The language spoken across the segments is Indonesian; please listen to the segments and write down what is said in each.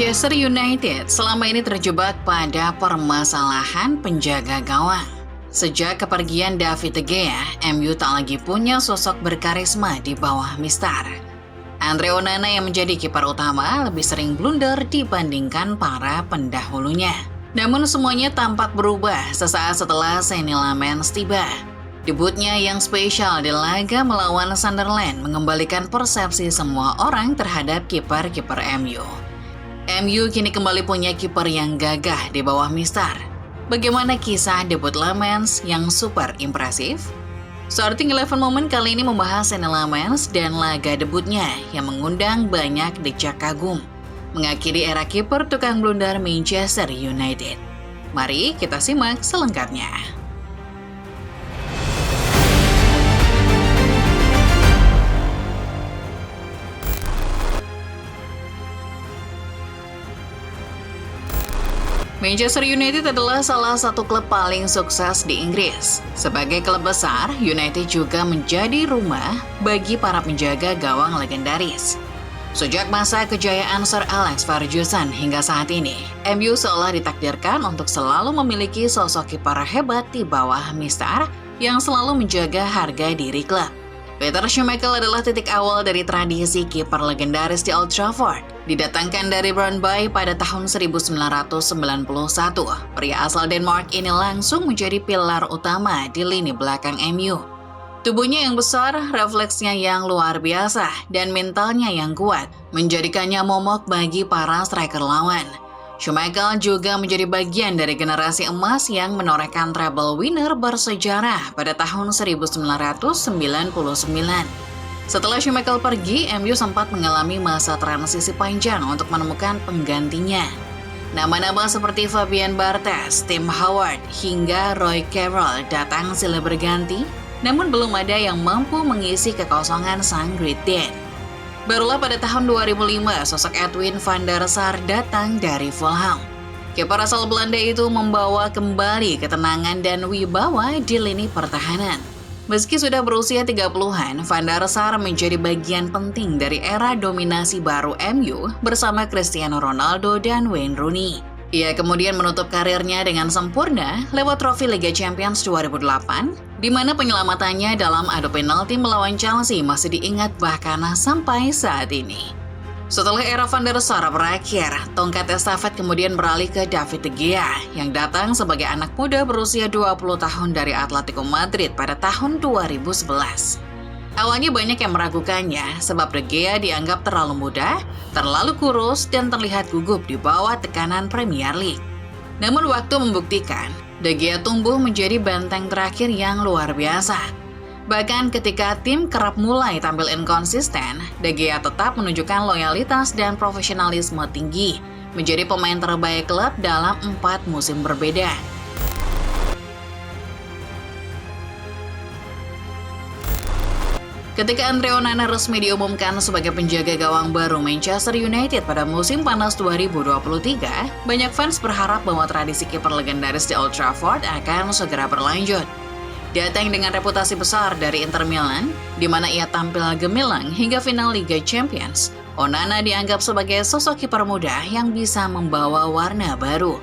Manchester United selama ini terjebak pada permasalahan penjaga gawang. Sejak kepergian David De Gea, MU tak lagi punya sosok berkarisma di bawah Mister. Andre Onana yang menjadi kiper utama lebih sering blunder dibandingkan para pendahulunya. Namun semuanya tampak berubah sesaat setelah Senne Lammens tiba. Debutnya yang spesial di laga melawan Sunderland mengembalikan persepsi semua orang terhadap kiper-kiper MU. MU kini kembali punya kiper yang gagah di bawah Mister. Bagaimana kisah debut Lammens yang super impresif? Starting 11 Moment kali ini membahas Senne Lammens dan laga debutnya yang mengundang banyak decak kagum, mengakhiri era kiper tukang blunder Manchester United. Mari kita simak selengkapnya. Manchester United adalah salah satu klub paling sukses di Inggris. Sebagai klub besar, United juga menjadi rumah bagi para penjaga gawang legendaris. Sejak masa kejayaan Sir Alex Ferguson hingga saat ini, MU seolah ditakdirkan untuk selalu memiliki sosok kiper hebat di bawah Mister yang selalu menjaga harga diri klub. Peter Schmeichel adalah titik awal dari tradisi kiper legendaris di Old Trafford. Didatangkan dari Brøndby pada tahun 1991, pria asal Denmark ini langsung menjadi pilar utama di lini belakang MU. Tubuhnya yang besar, refleksnya yang luar biasa, dan mentalnya yang kuat menjadikannya momok bagi para striker lawan. Schmeichel juga menjadi bagian dari generasi emas yang menorehkan treble winner bersejarah pada tahun 1999. Setelah Schmeichel pergi, MU sempat mengalami masa transisi panjang untuk menemukan penggantinya. Nama-nama seperti Fabian Barthez, Tim Howard, hingga Roy Carroll datang silih berganti, namun belum ada yang mampu mengisi kekosongan sang Great Dane. Barulah pada tahun 2005, sosok Edwin van der Sar datang dari Fulham. Kiper asal Belanda itu membawa kembali ketenangan dan wibawa di lini pertahanan. Meski sudah berusia 30-an, Van der Sar menjadi bagian penting dari era dominasi baru MU bersama Cristiano Ronaldo dan Wayne Rooney. Ia kemudian menutup karirnya dengan sempurna lewat trofi Liga Champions 2008, di mana penyelamatannya dalam adu penalti melawan Chelsea masih diingat bahkan sampai saat ini. Setelah era Van der Sar berakhir, tongkat estafet kemudian beralih ke David De Gea yang datang sebagai anak muda berusia 20 tahun dari Atletico Madrid pada tahun 2011. Awalnya banyak yang meragukannya sebab De Gea dianggap terlalu muda, terlalu kurus, dan terlihat gugup di bawah tekanan Premier League. Namun waktu membuktikan, De Gea tumbuh menjadi benteng terakhir yang luar biasa. Bahkan ketika tim kerap mulai tampil inkonsisten, De Gea tetap menunjukkan loyalitas dan profesionalisme tinggi, menjadi pemain terbaik klub dalam 4 musim berbeda. Ketika Andre Onana resmi diumumkan sebagai penjaga gawang baru Manchester United pada musim panas 2023, banyak fans berharap bahwa tradisi kiper legendaris di Old Trafford akan segera berlanjut. Datang dengan reputasi besar dari Inter Milan, di mana ia tampil gemilang hingga final Liga Champions, Onana dianggap sebagai sosok kiper muda yang bisa membawa warna baru.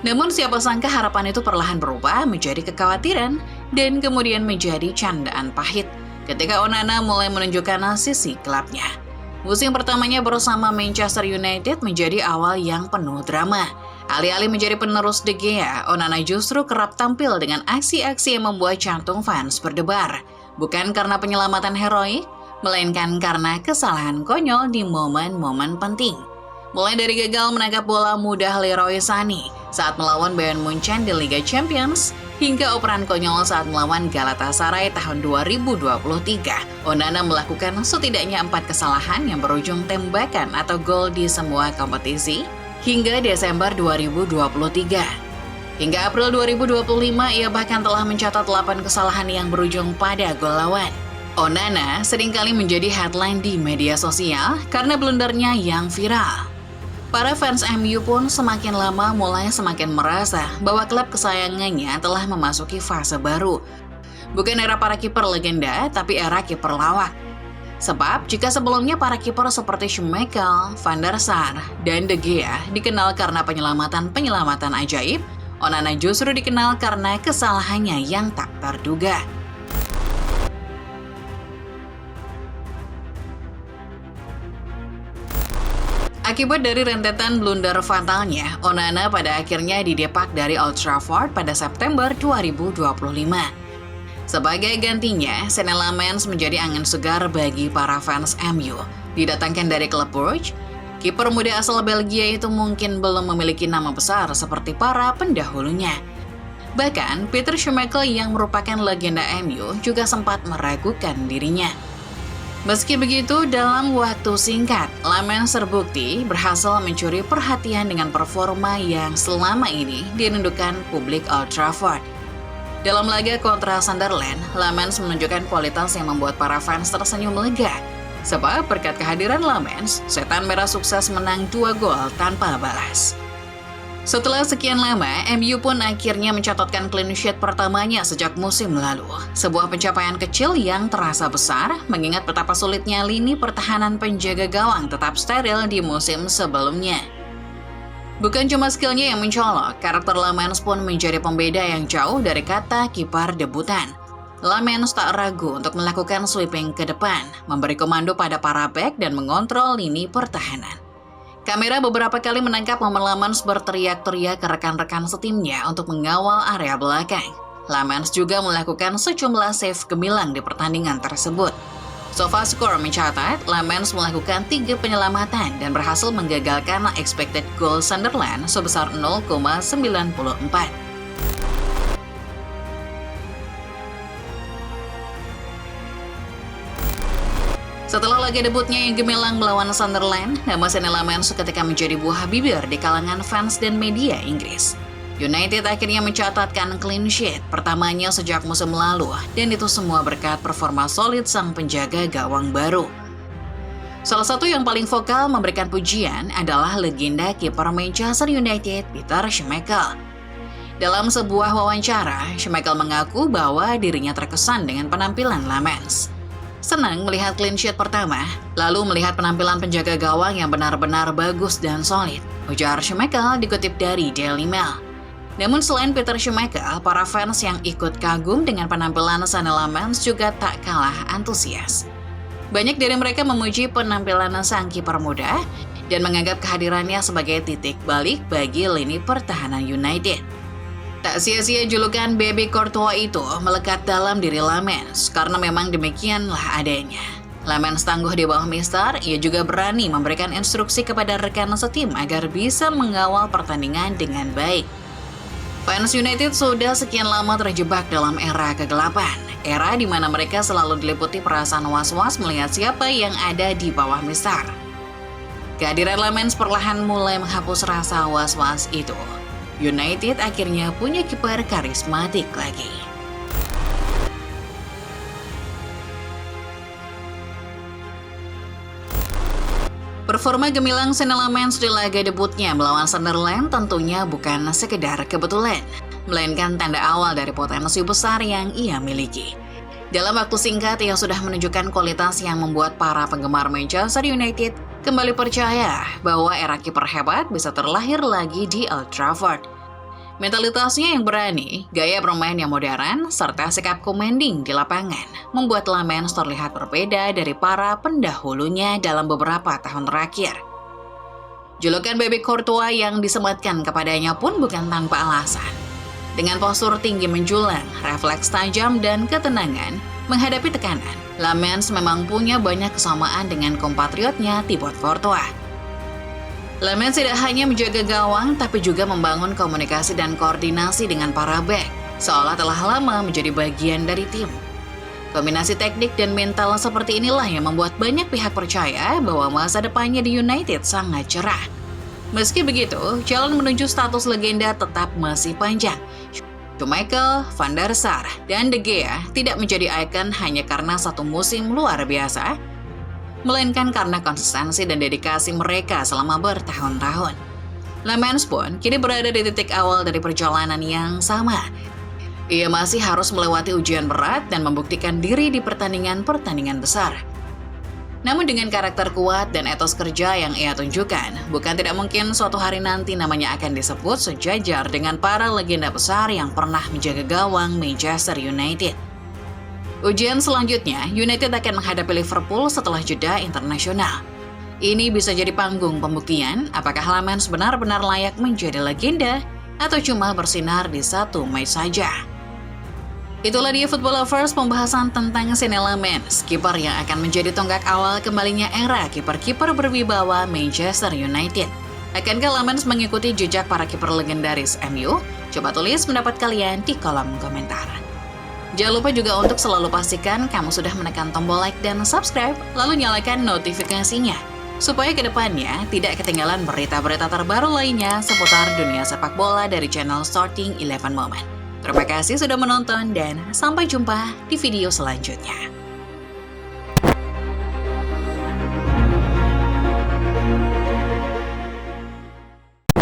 Namun siapa sangka harapan itu perlahan berubah menjadi kekhawatiran dan kemudian menjadi candaan pahit ketika Onana mulai menunjukkan sisi gelapnya. Musim pertamanya bersama Manchester United menjadi awal yang penuh drama. Alih-alih menjadi penerus De Gea, Onana justru kerap tampil dengan aksi-aksi yang membuat jantung fans berdebar. Bukan karena penyelamatan heroik, melainkan karena kesalahan konyol di momen-momen penting. Mulai dari gagal menangkap bola mudah Leroy Sané saat melawan Bayern Munchen di Liga Champions, hingga operan konyol saat melawan Galatasaray tahun 2023. Onana melakukan setidaknya 4 kesalahan yang berujung tembakan atau gol di semua kompetisi, hingga Desember 2023. Hingga April 2025, ia bahkan telah mencatat 8 kesalahan yang berujung pada gol lawan. Onana seringkali menjadi headline di media sosial karena blundernya yang viral. Para fans MU pun semakin lama mulai semakin merasa bahwa klub kesayangannya telah memasuki fase baru. Bukan era para kiper legenda, tapi era kiper lawak. Sebab jika sebelumnya para kiper seperti Schmeichel, Van der Sar, dan De Gea dikenal karena penyelamatan ajaib, Onana justru dikenal karena kesalahannya yang tak terduga. Akibat dari rentetan blunder fatalnya, Onana pada akhirnya didepak dari Old Trafford pada September 2025. Sebagai gantinya, Senne Lammens menjadi angin segar bagi para fans MU. Didatangkan dari klub Bruges, kiper muda asal Belgia itu mungkin belum memiliki nama besar seperti para pendahulunya. Bahkan, Peter Schmeichel yang merupakan legenda MU juga sempat meragukan dirinya. Meski begitu, dalam waktu singkat, Lammens terbukti berhasil mencuri perhatian dengan performa yang selama ini dirindukan publik Old Trafford. Dalam laga kontra Sunderland, Lammens menunjukkan kualitas yang membuat para fans tersenyum lega. Sebab berkat kehadiran Lammens, Setan Merah sukses menang 2 gol tanpa balas. Setelah sekian lama, MU pun akhirnya mencatatkan clean sheet pertamanya sejak musim lalu. Sebuah pencapaian kecil yang terasa besar, mengingat betapa sulitnya lini pertahanan penjaga gawang tetap steril di musim sebelumnya. Bukan cuma skillnya yang mencolok, karakter Lammens pun menjadi pembeda yang jauh dari kata kiper debutan. Lammens tak ragu untuk melakukan sweeping ke depan, memberi komando pada para bek dan mengontrol lini pertahanan. Kamera beberapa kali menangkap momen Lammens berteriak-teriak ke rekan-rekan setimnya untuk mengawal area belakang. Lammens juga melakukan sejumlah save gemilang di pertandingan tersebut. SofaScore mencatat, Lammens melakukan 3 penyelamatan dan berhasil menggagalkan expected goal Sunderland sebesar 0,94. Setelah laga debutnya yang gemilang melawan Sunderland, nama Senne Lammens seketika menjadi buah bibir di kalangan fans dan media Inggris. United akhirnya mencatatkan clean sheet pertamanya sejak musim lalu, dan itu semua berkat performa solid sang penjaga gawang baru. Salah satu yang paling vokal memberikan pujian adalah legenda kiper Manchester United, Peter Schmeichel. Dalam sebuah wawancara, Schmeichel mengaku bahwa dirinya terkesan dengan penampilan Lammens. Senang melihat clean sheet pertama, lalu melihat penampilan penjaga gawang yang benar-benar bagus dan solid, ujar Schmeichel dikutip dari Daily Mail. Namun selain Peter Schmeichel, para fans yang ikut kagum dengan penampilan Senne Lammens juga tak kalah antusias. Banyak dari mereka memuji penampilan sang kiper muda dan menganggap kehadirannya sebagai titik balik bagi lini pertahanan United. Tak sia-sia julukan Baby Courtois itu melekat dalam diri Lammens, karena memang demikianlah adanya. Lammens tangguh di bawah Mister, ia juga berani memberikan instruksi kepada rekan setim agar bisa mengawal pertandingan dengan baik. Fans United sudah sekian lama terjebak dalam era kegelapan, era di mana mereka selalu diliputi perasaan was-was melihat siapa yang ada di bawah Mister. Kehadiran Lammens perlahan mulai menghapus rasa was-was itu. United akhirnya punya kiper karismatik lagi. Performa gemilang Senne Lammens di laga debutnya melawan Sunderland tentunya bukan sekedar kebetulan, melainkan tanda awal dari potensi besar yang ia miliki. Dalam waktu singkat, ia sudah menunjukkan kualitas yang membuat para penggemar Manchester United kembali percaya bahwa era kiper hebat bisa terlahir lagi di Old Trafford. Mentalitasnya yang berani, gaya bermain yang modern, serta sikap commanding di lapangan membuat Lammens terlihat berbeda dari para pendahulunya dalam beberapa tahun terakhir. Julukan Baby Courtois yang disematkan kepadanya pun bukan tanpa alasan. Dengan postur tinggi menjulang, refleks tajam, dan ketenangan menghadapi tekanan, Lammens memang punya banyak kesamaan dengan kompatriotnya Thibaut Courtois. Lammens tidak hanya menjaga gawang, tapi juga membangun komunikasi dan koordinasi dengan para bek, seolah telah lama menjadi bagian dari tim. Kombinasi teknik dan mental seperti inilah yang membuat banyak pihak percaya bahwa masa depannya di United sangat cerah. Meski begitu, jalan menuju status legenda tetap masih panjang. Schmeichel, Van der Sar, dan De Gea tidak menjadi ikon hanya karena satu musim luar biasa, melainkan karena konsistensi dan dedikasi mereka selama bertahun-tahun. Lammens pun kini berada di titik awal dari perjalanan yang sama. Ia masih harus melewati ujian berat dan membuktikan diri di pertandingan-pertandingan besar. Namun dengan karakter kuat dan etos kerja yang ia tunjukkan, bukan tidak mungkin suatu hari nanti namanya akan disebut sejajar dengan para legenda besar yang pernah menjaga gawang Manchester United. Ujian selanjutnya, United akan menghadapi Liverpool setelah jeda internasional. Ini bisa jadi panggung pembuktian apakah Lamens benar-benar layak menjadi legenda atau cuma bersinar di satu match saja. Itulah dia Football Lovers pembahasan tentang Senne Lammens, kiper yang akan menjadi tonggak awal kembalinya era kiper-kiper berwibawa Manchester United. Akankah Lammens mengikuti jejak para kiper legendaris MU? Coba tulis pendapat kalian di kolom komentar. Jangan lupa juga untuk selalu pastikan kamu sudah menekan tombol like dan subscribe, lalu nyalakan notifikasinya, supaya kedepannya tidak ketinggalan berita-berita terbaru lainnya seputar dunia sepak bola dari channel Starting 11 Moment. Terima kasih sudah menonton dan sampai jumpa di video selanjutnya.